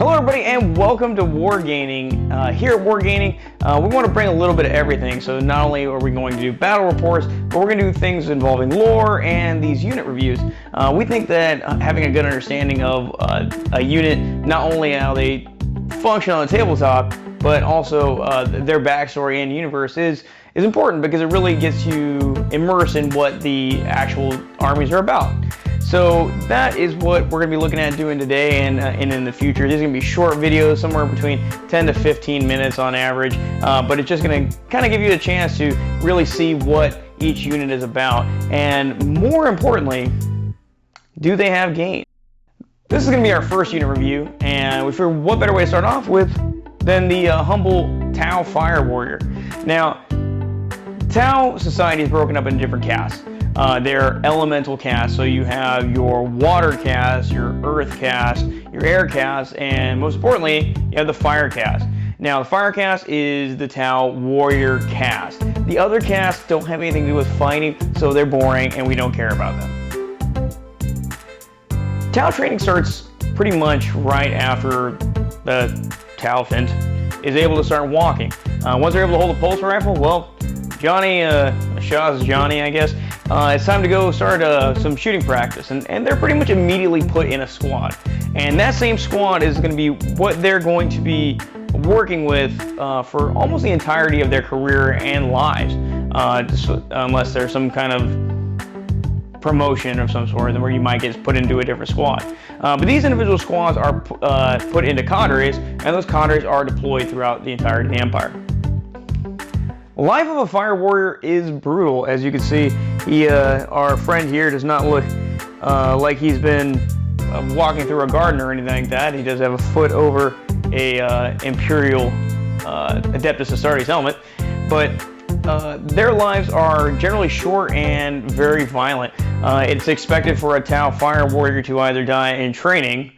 Hello everybody and welcome to Wargaming. Here at Wargaming, we want to bring a little bit of everything. So not only are we going to do battle reports, but we're going to do things involving lore and these unit reviews. We think that having a good understanding of a unit, not only how they function on the tabletop, but also their backstory and universe is important because it really gets you immersed in what the actual armies are about. So that is what we're going to be looking at doing today and in the future. These are going to be short videos, somewhere between 10 to 15 minutes on average, but it's just going to kind of give you a chance to really see what each unit is about. And more importantly, do they have gain? This is going to be our first unit review, and we figured what better way to start off with than the humble Tau Fire Warrior. Now, Tau society is broken up into different castes. They're elemental castes, so you have your water caste, your earth caste, your air caste, and most importantly, you have the fire caste. Now, the fire caste is the Tau warrior caste. The other castes don't have anything to do with fighting, so they're boring and we don't care about them. Tau training starts pretty much right after the Tau Fint is able to start walking. Once they're able to hold a pulse rifle, well, Johnny, Shaw's Johnny, I guess, it's time to go start some shooting practice, and they're pretty much immediately put in a squad. And that same squad is going to be what they're going to be working with for almost the entirety of their career and lives, unless there's some kind of promotion of some sort where you might get put into a different squad. But these individual squads are put into cadres, and those cadres are deployed throughout the entirety of the Empire. Life of a fire warrior is brutal. As you can see, our friend here does not look like he's been walking through a garden or anything like that. He does have a foot over a Imperial Adeptus Astartes helmet, but their lives are generally short and very violent. It's expected for a Tau fire warrior to either die in training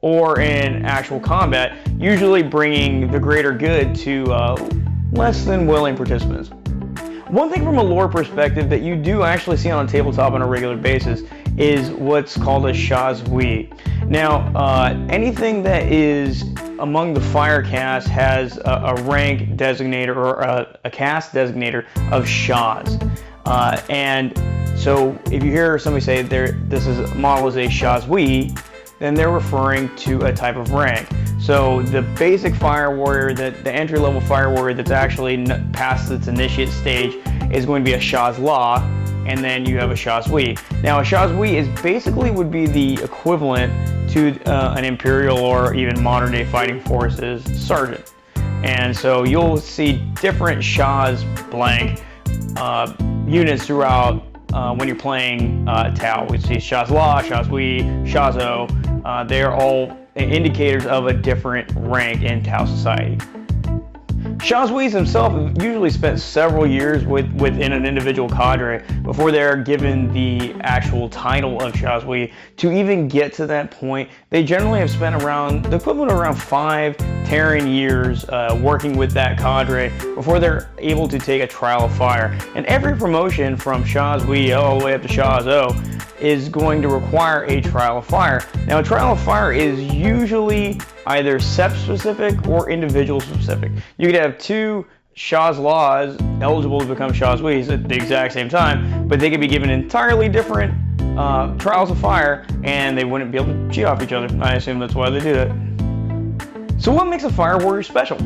or in actual combat, usually bringing the greater good to less than willing participants. One thing from a lore perspective that you do actually see on a tabletop on a regular basis is what's called a Shazwi. Now, anything that is among the fire caste has a rank designator or a caste designator of Shaz. And so if you hear somebody say this is model is a Shazwi, then they're referring to a type of rank. So the basic fire warrior, the entry-level fire warrior that's actually past its initiate stage is going to be a Shazla, and then you have a Shazwi. Now a Shazwi is basically would be the equivalent to an Imperial or even modern-day fighting forces sergeant. And so you'll see different Shaz blank units throughout when you're playing Tau. We see Shazla, Shazwi, Shazo. They're all indicators of a different rank in Tau society. Shazwis themselves usually spent several years within an individual cadre before they're given the actual title of Shazwi. To even get to that point, they generally have spent around the equivalent of around 5 Terran years working with that cadre before they're able to take a trial of fire. And every promotion from Shazwi all the way up to Shazo is going to require a trial of fire. Now, a trial of fire is usually either sept specific or individual specific. You could have 2 Shazlas eligible to become Shazwis at the exact same time, but they could be given entirely different trials of fire and they wouldn't be able to cheat off each other. I assume that's why they do that. So what makes a fire warrior special?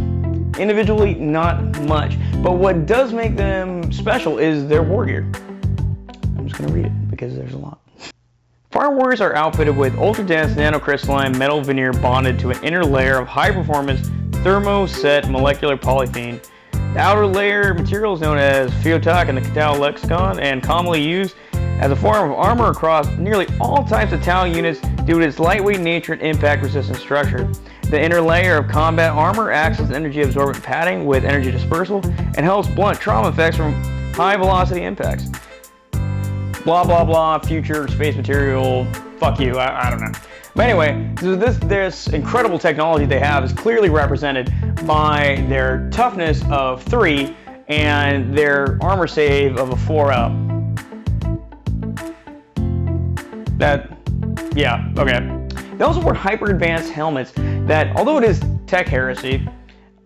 Individually, not much, but what does make them special is their war gear. I'm just gonna read it because there's a lot. Fire warriors are outfitted with ultra-dense nanocrystalline metal veneer bonded to an inner layer of high-performance thermoset molecular polythene. The outer layer material is known as Feotok in the Tau lexicon and commonly used as a form of armor across nearly all types of Tau units due to its lightweight nature and impact-resistant structure. The inner layer of combat armor acts as energy-absorbent padding with energy dispersal and helps blunt trauma effects from high-velocity impacts. Blah blah blah, future space material, fuck you, I don't know. But anyway, this incredible technology they have is clearly represented by their toughness of 3 and their armor save of a 4-up. Yeah, okay. They also wear hyper-advanced helmets that, although it is tech heresy,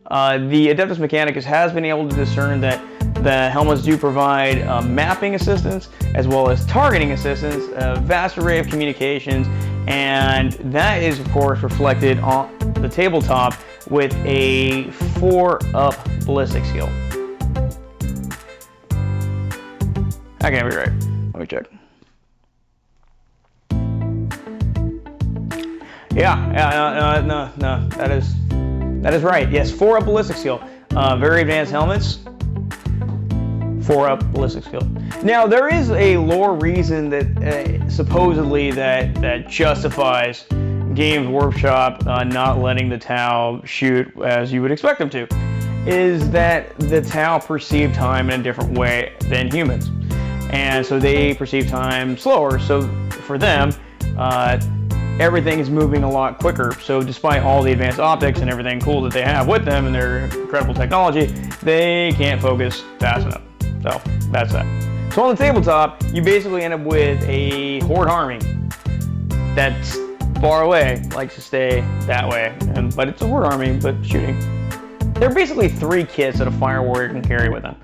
the Adeptus Mechanicus has been able to discern that the helmets do provide mapping assistance as well as targeting assistance, a vast array of communications, and that is of course reflected on the tabletop with a 4-up ballistic skill. That can't be right. Let me check. No, that is right. Yes, 4-up ballistic skill. Very advanced helmets. 4-up ballistic skill. Now there is a lore reason that supposedly that justifies Games Workshop not letting the Tau shoot as you would expect them to, is that the Tau perceive time in a different way than humans, and so they perceive time slower. So for them, everything is moving a lot quicker. So despite all the advanced optics and everything cool that they have with them and their incredible technology, they can't focus fast enough. So that's that. So on the tabletop, you basically end up with a horde army that's far away, likes to stay that way, but it's a horde army, but shooting. There are basically 3 kits that a Fire Warrior can carry with them.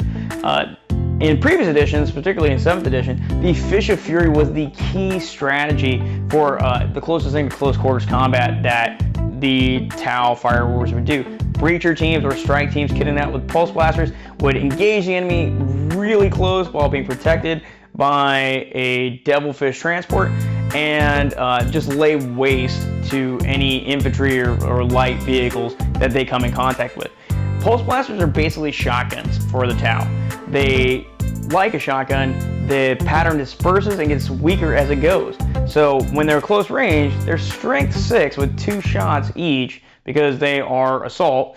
In previous editions, particularly in 7th edition, the Fish of Fury was the key strategy for the closest thing to close quarters combat that the Tau Fire Warriors would do. Breacher teams or strike teams kitted out with pulse blasters would engage the enemy really close while being protected by a devilfish transport and just lay waste to any infantry or light vehicles that they come in contact with. Pulse blasters are basically shotguns for the Tau. They, like a shotgun, the pattern disperses and gets weaker as it goes. So when they're close range, they're strength 6 with 2 shots each because they are assault,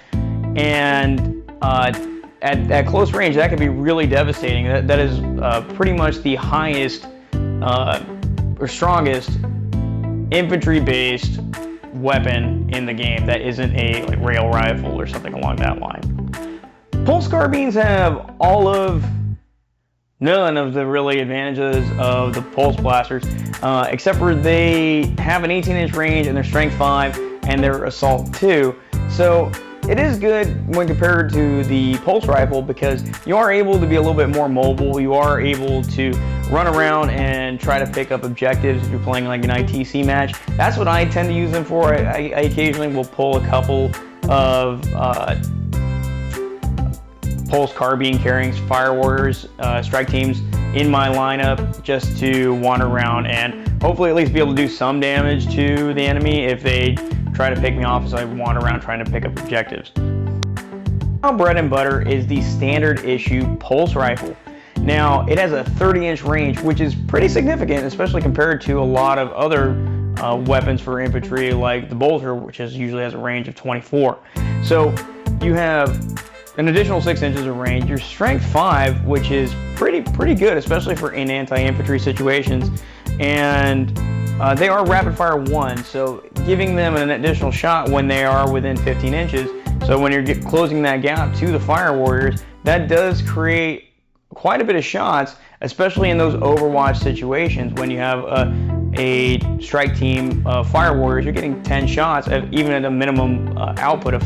and at close range that can be really devastating. That is pretty much the highest or strongest infantry-based weapon in the game that isn't a rail rifle or something along that line. Pulse carbines have none of the really advantages of the pulse blasters, except for they have an 18-inch range and they're strength 5 and they're assault 2. So it is good when compared to the pulse rifle because you are able to be a little bit more mobile. You are able to run around and try to pick up objectives if you're playing like an ITC match. That's what I tend to use them for. I occasionally will pull a couple of pulse carbine carrying Fire Warriors strike teams in my lineup just to wander around and hopefully at least be able to do some damage to the enemy if they try to pick me off as I wander around trying to pick up objectives. Now, bread and butter is the standard issue pulse rifle. Now it has a 30-inch range, which is pretty significant, especially compared to a lot of other weapons for infantry like the bolter, which usually has a range of 24. So you have an additional 6 inches of range. Your strength 5, which is pretty good, especially for in anti-infantry situations, and they are rapid fire 1, so giving them an additional shot when they are within 15 inches. So when you're closing that gap to the Fire Warriors, that does create quite a bit of shots, especially in those Overwatch situations when you have a strike team of Fire Warriors. You're getting 10 shots, even at a minimum output of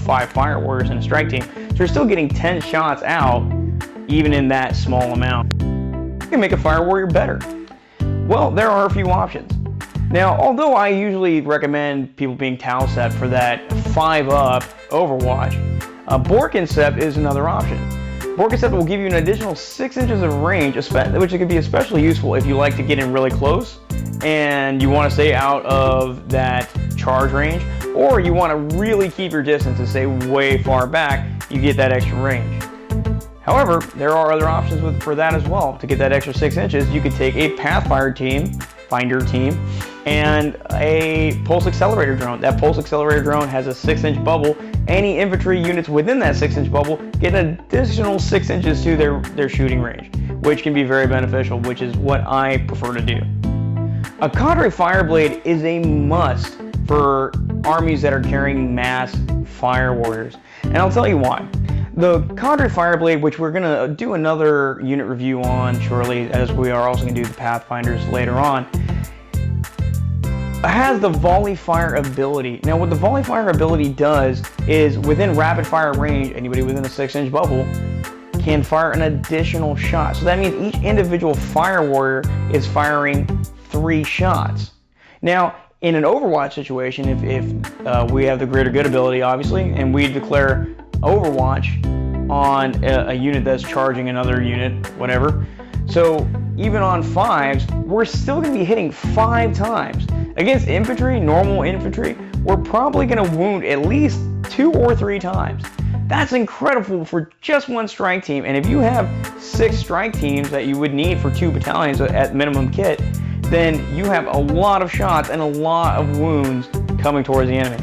5 Fire Warriors in a strike team. So you're still getting 10 shots out, even in that small amount. You can make a Fire Warrior better. Well, there are a few options. Now, although I usually recommend people being Tau Sept for that 5-up Overwatch, Borkin Sept is another option. Borkin Sept will give you an additional 6 inches of range, which could be especially useful if you like to get in really close and you want to stay out of that charge range, or you want to really keep your distance and stay way far back. You get that extra range. However, there are other options for that as well. To get that extra 6 inches, you could take a Pathfinder team, and a Pulse Accelerator drone. That Pulse Accelerator drone has a 6-inch bubble. Any infantry units within that 6-inch bubble get an additional 6 inches to their shooting range, which can be very beneficial, which is what I prefer to do. A Cadre Fireblade is a must for armies that are carrying mass Fire Warriors, and I'll tell you why. The Cadre Fireblade, which we're going to do another unit review on shortly, as we are also going to do the Pathfinders later on, has the volley fire ability. Now what the volley fire ability does is within rapid fire range, anybody within a 6-inch bubble can fire an additional shot. So that means each individual fire warrior is firing 3 shots. Now in an Overwatch situation, if we have the greater good ability obviously, and we declare Overwatch on a unit that's charging another unit, whatever. So even on 5s, we're still going to be hitting 5 times. Against infantry, normal infantry, we're probably going to wound at least 2 or 3 times. That's incredible for just one strike team. And if you have 6 strike teams that you would need for 2 battalions at minimum kit, then you have a lot of shots and a lot of wounds coming towards the enemy.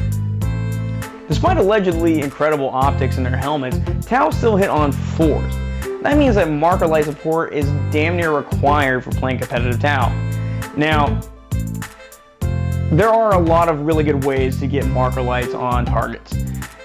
Despite allegedly incredible optics in their helmets, Tau still hit on 4s. That means that marker light support is damn near required for playing competitive Tau. Now, there are a lot of really good ways to get marker lights on targets.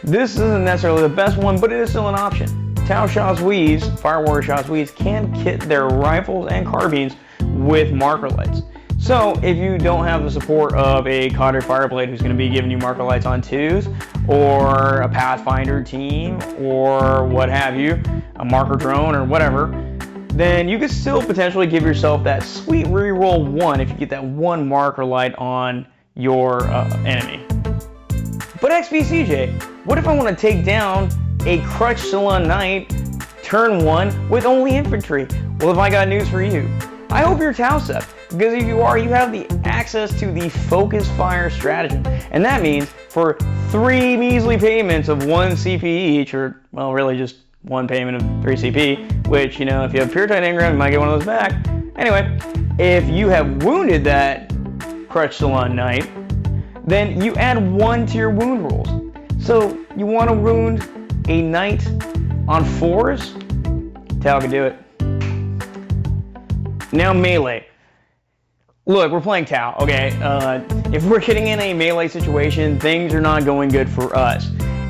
This isn't necessarily the best one, but it is still an option. Tau Shaswees, Fire Warrior Shaswees, can kit their rifles and carbines with marker lights. So if you don't have the support of a Cadre Fireblade who's going to be giving you marker lights on 2s, or a Pathfinder team, or what have you, a marker drone or whatever, then you could still potentially give yourself that sweet reroll 1 if you get that 1 marker light on your enemy. But XBCJ, what if I want to take down a Crutch Salon Knight turn 1 with only infantry? Well, have I got news for you. I hope you're Tau set, because if you are, you have the access to the focus fire stratagem. And that means for 3 measly payments of 1 CP each, or, well, really just 1 payment of 3 CP, which, you know, if you have Pure Tight Engram, you might get one of those back. Anyway, if you have wounded that Crutch Salon Knight, then you add 1 to your wound rolls. So you want to wound a Knight on 4s? Tau can do it. Now melee. Look, we're playing Tau, okay? If we're getting in a melee situation, things are not going good for us.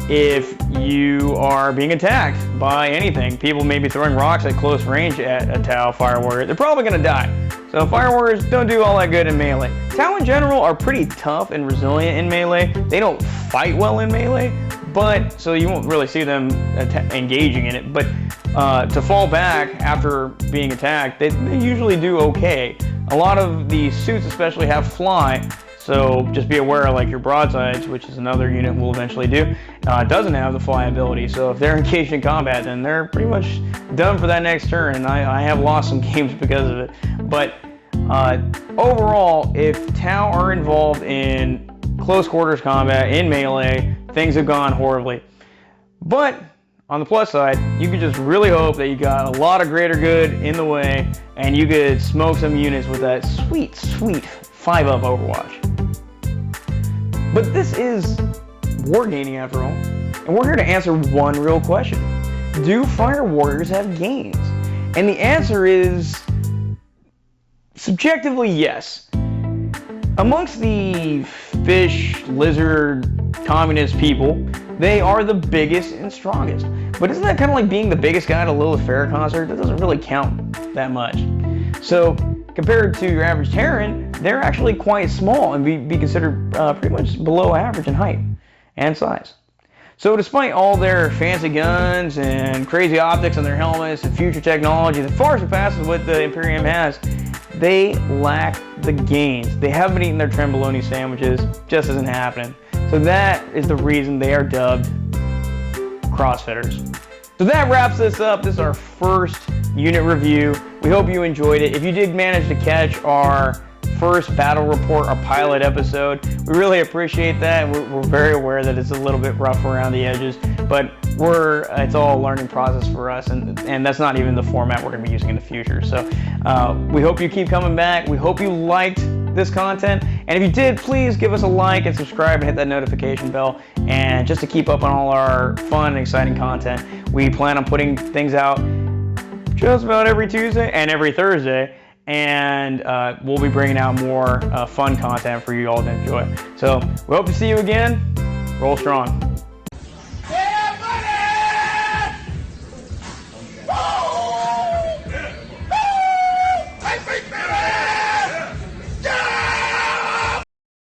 If you are being attacked by anything, people may be throwing rocks at close range at a Tau Fire Warrior, they're probably going to die. So Fire Warriors don't do all that good in melee. Tau in general are pretty tough and resilient in melee. They don't fight well in melee, but so you won't really see them engaging in it. But to fall back after being attacked, they usually do okay. A lot of the suits especially have fly, so just be aware, like your broadsides, which is another unit we'll eventually do, doesn't have the fly ability. So if they're engaged in combat, then they're pretty much done for that next turn, and I have lost some games because of it. But overall, if Tau are involved in close quarters combat, in melee, things have gone horribly. But on the plus side, you could just really hope that you got a lot of greater good in the way, and you could smoke some units with that sweet, sweet 5-up Overwatch. But this is wargaming after all, and we're here to answer one real question. Do Fire Warriors have gains? And the answer is subjectively yes. Amongst the fish, lizard, communist people, they are the biggest and strongest. But isn't that kind of like being the biggest guy at a Lilith Fair concert? That doesn't really count that much. So compared to your average Terran, they're actually quite small and be considered pretty much below average in height and size. So despite all their fancy guns and crazy optics on their helmets and future technology that far surpasses what the Imperium has, they lack the gains. They haven't been eating their Tremboloni sandwiches, just isn't happening. So that is the reason they are dubbed CrossFitters. So that wraps this up. This is our first unit review. We hope you enjoyed it. If you did manage to catch our first battle report, our pilot episode, we really appreciate that. We're very aware that it's a little bit rough around the edges, but it's all a learning process for us, and that's not even the format we're going to be using in the future. So we hope you keep coming back. We hope you liked this content, and if you did, please give us a like and subscribe and hit that notification bell, and just to keep up on all our fun and exciting content. We plan on putting things out just about every Tuesday and every Thursday, and we'll be bringing out more fun content for you all to enjoy. So we hope to see you again. Roll strong.